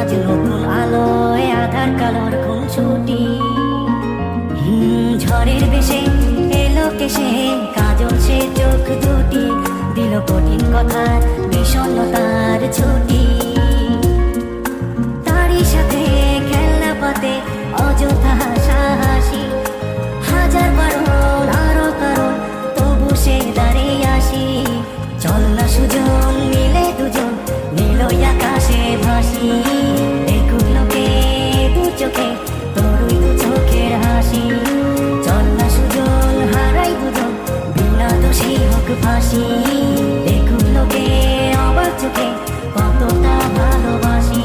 আজ নতুন আলোয় আধার কালোর খুনছুটি। ঝড়ের বেশে এলো কেসে কাজল সে চোখ দুটি, দিল কঠিন কথার বিষণ্ণতার ছুটি। তারই সাথে খেলনা পাতে অযথা হাসাহাসি, হাজার বারণ আরো কারণ তবু সে দাঁড়িয়ে আসি। চল না সুজন মিলে দুজন নীলই আকাশে ভাসি, দেখুক লোকে দু চোখে তোরই দু চোখের হাসি। চল না সুজন হারাই দুজন বিনা দোষী হোক ফাঁসি, দেখুক লোকে অবাক চোখে কতটা ভালোবাসি।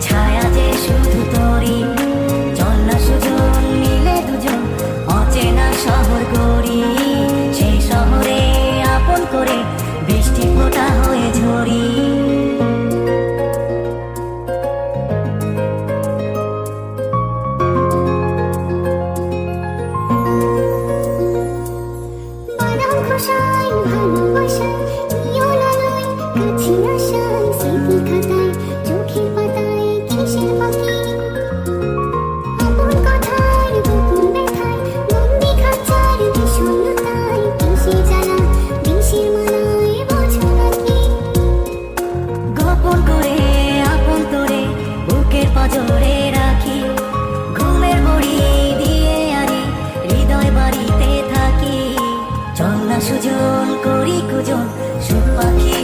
ছায়া যে শুধু তোরি, চল না সুজন মিলে দুজন অচেনা শহর গড়ি। সেই শহরে আপন করে বৃষ্টি ফোঁটা হয়ে ঝরি। জোরে রাখি ঘুমের বড়ি দিয়ে আরি হৃদয় বাড়িতে থাকি। চল না সুজন করি কুজন সুখ পাখি